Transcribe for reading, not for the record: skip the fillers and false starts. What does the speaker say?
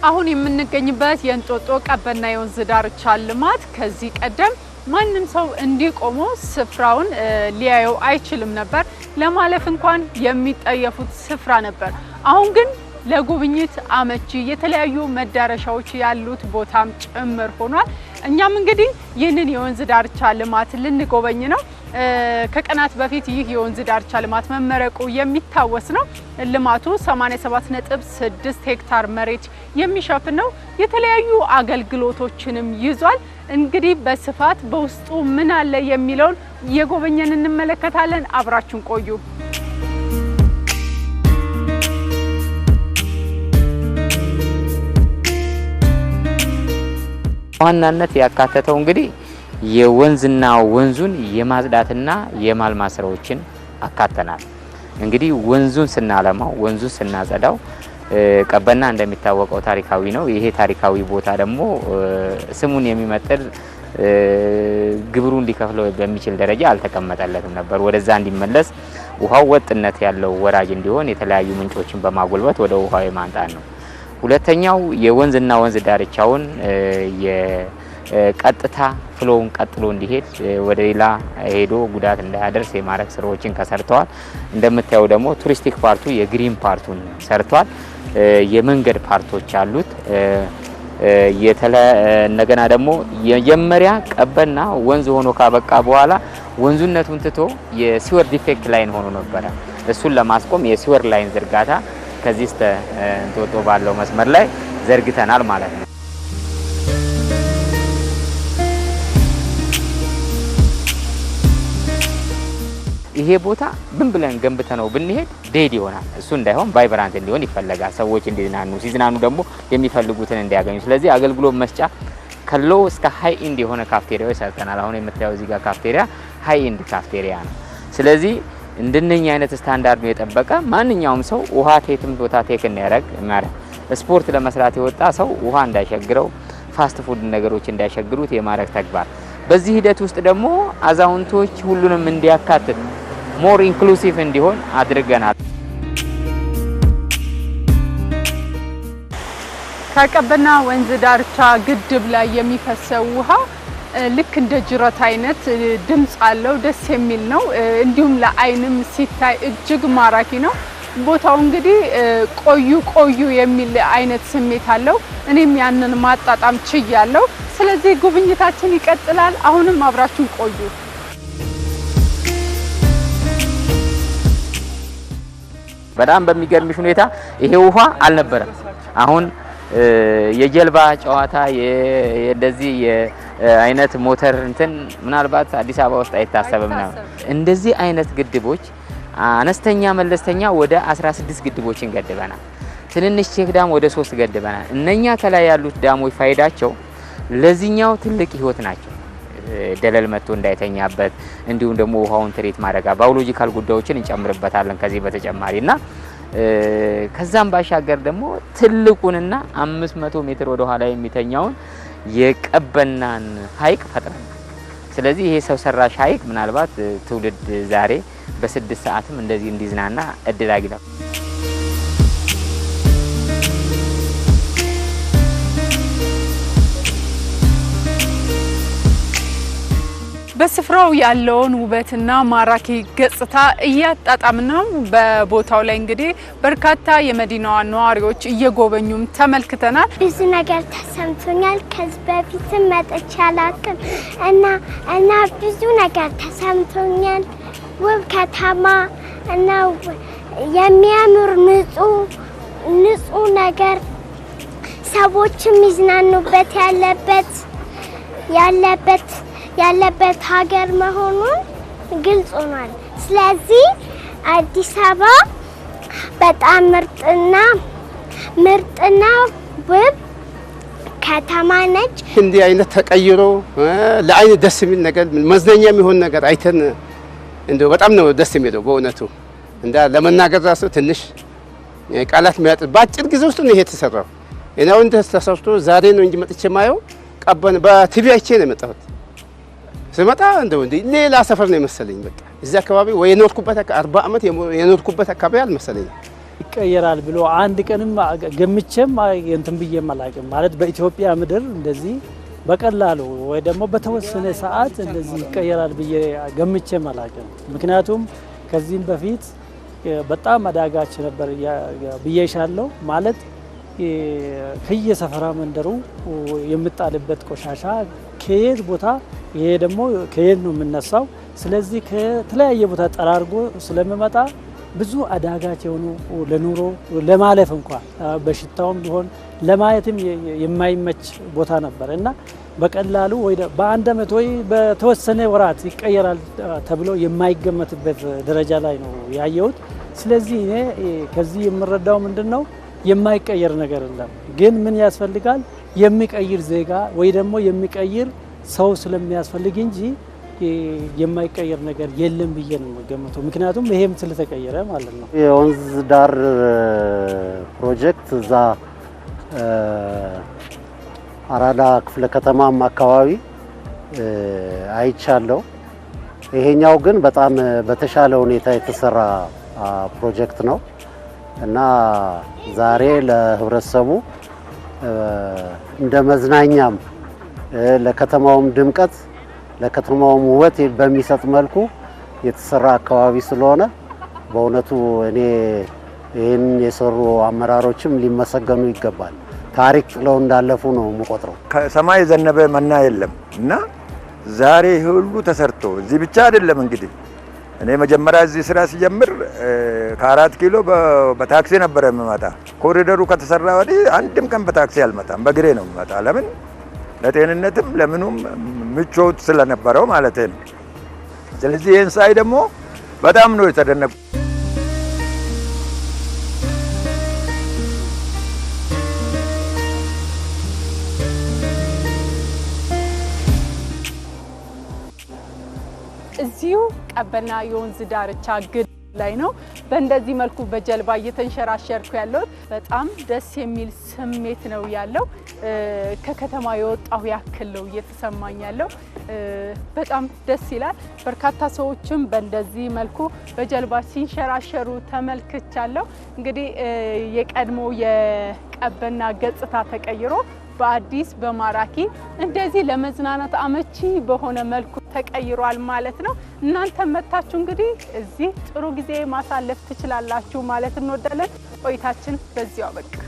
አሁን የምንገኝበት የእንጦጦ ቀበና የወንዝ ዳርቻ ልማት ከዚህ ቀደም ማንም ሰው እንዲቆሞ ስፍራውን ሊያየው አይችልም ነበር። ለማለፍ እንኳን የሚጠየፉት ስፍራ ነበር። አሁን ግን ለጉብኝት አመቺ የተለያዩ መዳረሻዎች ያሉት ቦታም ጭምር ሆኗል። እኛም እንግዲህ ይህንን የወንዝ ዳርቻ ልማት ልንጎበኝ ነው። ከቀናት በፊት ይህ የወንዝ ዳርቻ ልማት መመረቁ የሚታወስ ነው። ልማቱ 87.6 ሄክታር መሬት የሚሸፍን ነው። የተለያዩ አገልግሎቶችንም ይዟል። እንግዲህ በስፋት በውስጡ ምን አለ የሚለውን የጎበኘን እንመለከታለን። አብራችሁን ቆዩ። ዋናነት ያካተተው እንግዲህ የወንዝና ወንዙን የማጽዳትና የማልማት ስራዎችን አካተናል። እንግዲህ ወንዙን ስናለማው ወንዙን ስናጸዳው ቀበና እንደሚታወቀው ታሪካዊ ነው። ይሄ ታሪካዊ ቦታ ደግሞ ስሙን የሚመጥር ግብሩን ሊከፍለው በሚችል ደረጃ አልተቀመጠለትም ነበር። ወደዛ እንዲመለስ ውሃው ወጥነት ያለው ወራጅ እንዲሆን የተለያዩ ምንጮችን በማጎልበት ወደ ውሃው የማንጣት ነው። ሁለተኛው የወንዝና ወንዝ ዳርቻውን የቀጥታ ፍሎውን ቀጥሎ እንዲሄድ ወደ ሌላ ሄዶ ጉዳት እንዳያደርስ የማረክ ስራዎችን ከሰርተዋል። እንደምታየው ደግሞ ቱሪስቲክ ፓርቱ የግሪን ፓርቱን ሰርቷል። የመንገድ ፓርቶች አሉት። እንደገና ደግሞ የመጀመሪያ ቀበና ወንዝ ሆኖ ካበቃ በኋላ ወንዙነቱን ትቶ የሲወር ዲፌክት ላይን ሆኖ ነበር። እሱን ለማስቆም የሲወር ላይን ዝርጋታ ከዚህ እስከ እንጦጦ ባለው መስመር ላይ ዘርግተናል ማለት ነው። ይሄ ቦታ ምን ብለን ገንብተነው ብንሄድ ዴድ ይሆናል። እሱ እንዳይሆን ቫይብራንት እንዲሆን ይፈልጋል። ሰዎች እንዲዝናኑ ሲዝናኑ ደግሞ የሚፈልጉትን እንዲያገኙ። ስለዚህ አገልግሎት መስጫ ከሎ እስከ ሃይ ኢንድ የሆነ ካፍቴሪያ ይሰጠናል። አሁን የምታየው እዚህ ጋር ካፍቴሪያ ሃይ ኢንድ ካፍቴሪያ ነው። ስለዚህ እንደነኛ አይነት ስታንዳርድ ነው የጠበቀ ማንኛውም ሰው ውሃ ከየትም ቦታ ቴክ እንዲያደርግ ማለት ስፖርት ለመስራት የወጣ ሰው ውሃ እንዳይሸግረው ፋስት ፉድ ነገሮች እንዳይሸግሩት የማረግ ተግባር። በዚህ ሂደት ውስጥ ደግሞ አዛውንቶች ሁሉንም እንዲያካትት ሞር ኢንክሉሲቭ እንዲሆን አድርገናል። ከቀበና ወንዝ ዳርቻ ግድብ ላይ የሚፈሰው ውሃ ልክ እንደ ጅረት አይነት ድምጽ አለው። ደስ የሚል ነው። እንዲሁም ለአይንም ሲታይ እጅግ ማራኪ ነው። ቦታው እንግዲህ ቆዩ የሚል አይነት ስሜት አለው። እኔም ያንን ማጣጣም ችያለሁ። ስለዚህ ጉብኝታችን ይቀጥላል። አሁንም አብራችሁን ቆዩ። በጣም በሚገርምሽ ሁኔታ ይሄ ውሃ አልነበረም። አሁን የጀልባ ጨዋታ እንደዚህ አይነት ሞተር እንትን ምናልባት አዲስ አበባ ውስጥ አይታሰብም ነው። እንደዚህ አይነት ግድቦች አነስተኛ መለስተኛ ወደ 16 ግድቦችን ገድበናል። ትንንሽ ቼክ ዳም ወደ 3 ገድበናል። እነኛ ከላይ ያሉት ዳሞች ፋይዳቸው ለዚህኛው ትልቅ ህይወት ናቸው። ደለል መጥቶ እንዳይተኛበት እንዲሁም ደግሞ ውሃውን ትሪት ማድረጋ ባዮሎጂካል ጉዳዮችን እንጨምርበታለን ከዚህ በተጨማሪና ከዛም ባሻገር ደግሞ ትልቁንና 500 ሜትር ወደ ኋላ የሚተኛውን የቀበናን ሐይቅ ፈጥረናል። ስለዚህ ይሄ ሰው ሰራሽ ሐይቅ ምናልባት ትውልድ ዛሬ በ6 ሰዓትም እንደዚህ እንዲዝናና እድል አግኝቷል። በስፍራው ያለውን ውበትና ማራኪ ገጽታ እያጣጣምና በቦታው ላይ እንግዲህ በርካታ የመዲናዋ ነዋሪዎች እየጎበኙም ተመልክተናል። ብዙ ነገር ተሰምቶኛል። ከዚህ በፊትም መጥቼ አላውቅም እና ብዙ ነገር ተሰምቶኛል። ውብ ከተማ እና የሚያምር ንጹህ ነገር ሰዎችም ይዝናኑበት ያለበት ሀገር መሆኑን ግልጽ ሆኗል። ስለዚህ አዲስ አበባ በጣም ምርጥና ውብ ከተማ ነች። እንዲህ አይነት ተቀይሮ ለአይን ደስ የሚል ነገር መዝናኛ የሚሆን ነገር አይተን እንደው በጣም ነው ደስ የሚለው በእውነቱ። እንዳ ለመናገር ራሱ ትንሽ ቃላት የሚያጥር በአጭር ጊዜ ውስጥ ነው ይሄ የተሰራው። እኔው እንደ ተሰርቶ ዛሬ ነው እንጂ መጥቼ ማየው ቀበና በቲቪ አይቼ ነው የመጣሁት። ስመጣ እንደው ሌላ ሰፈር ነው የመሰለኝ። በቃ እዚህ አካባቢ ወይ የኖርኩበት 40 ዓመት የኖርኩበት አካባቢ አልመሰለኝ። ይቀየራል ብሎ አንድ ቀንም ገምቼም እንትን ብዬም አላውቅም። ማለት በኢትዮጵያ ምድር እንደዚህ በቀላሉ ወይ ደግሞ በተወሰነ ሰዓት እንደዚህ ይቀየራል ብዬ ገምቼም አላውቅም። ምክንያቱም ከዚህም በፊት በጣም አዳጋች ነበር ብዬሻለሁ። ማለት ከየሰፈራ መንደሩ የምጣልበት ቆሻሻ ከየት ቦታ ይሄ ደግሞ ከየት ነው የምነሳው። ስለዚህ ከተለያየ ቦታ ጠራርጎ ስለሚመጣ ብዙ አዳጋች የሆኑ ለኑሮ ለማለፍ እንኳን በሽታውም ቢሆን ለማየትም የማይመች ቦታ ነበር እና በቀላሉ ወይ በአንድ አመት ወይ በተወሰነ ወራት ይቀየራል ተብሎ የማይገመትበት ደረጃ ላይ ነው ያየሁት። ስለዚህ እኔ ከዚህ የምረዳው ምንድነው የማይቀየር ነገር የለም። ግን ምን ያስፈልጋል? የሚቀይር ዜጋ ወይ ደግሞ የሚቀይር ሰው ስለሚያስፈልግ እንጂ የማይቀየር ነገር የለም ብዬ ነው የምገምተው። ምክንያቱም ይሄም ስለተቀየረ ማለት ነው። የወንዝ ዳር ፕሮጀክት እዛ አራዳ ክፍለ ከተማም አካባቢ አይቻለሁ። ይሄኛው ግን በጣም በተሻለ ሁኔታ የተሰራ ፕሮጀክት ነው እና ዛሬ ለህብረተሰቡ እንደ መዝናኛም ለከተማውም ድምቀት ለከተማውም ውበት በሚሰጥ መልኩ የተሰራ አካባቢ ስለሆነ በእውነቱ እኔ ይህን የሰሩ አመራሮችም ሊመሰገኑ ይገባል። ታሪክ ጥለው እንዳለፉ ነው የምቆጥረው። ከሰማይ ዘነበ መና የለም እና ዛሬ ሁሉ ተሰርቶ እዚህ ብቻ አይደለም። እንግዲህ እኔ መጀመሪያ እዚህ ስራ ሲጀምር ከ4 ኪሎ በታክሲ ነበር የምመጣ። ኮሪደሩ ከተሰራ ወዲህ አንድም ቀን በታክሲ አልመጣም፣ በእግሬ ነው የምመጣ። ለምን? ለጤንነትም ለምኑም ምቾት ስለነበረው ማለት ነው። ስለዚህ ይህን ሳይ ደግሞ በጣም ነው የተደነቁ። እዚሁ ቀበና የወንዝ ዳርቻ ግድ ላይ ነው በእንደዚህ መልኩ በጀልባ እየተንሸራሸርኩ ያለው። በጣም ደስ የሚል ስሜት ነው ያለው። ከከተማ የወጣሁ ያክል ነው እየተሰማኝ ያለው። በጣም ደስ ይላል። በርካታ ሰዎችም በእንደዚህ መልኩ በጀልባ ሲንሸራሸሩ ተመልክቻለሁ። እንግዲህ የቀድሞ የቀበና ገጽታ ተቀይሮ በአዲስ በማራኪ እንደዚህ ለመዝናናት አመቺ በሆነ መልኩ ተቀይሯል ማለት ነው። እናንተ መታችሁ እንግዲህ እዚህ ጥሩ ጊዜ ማሳለፍ ትችላላችሁ ማለት እንወዳለን። ቆይታችን በዚያው በቃ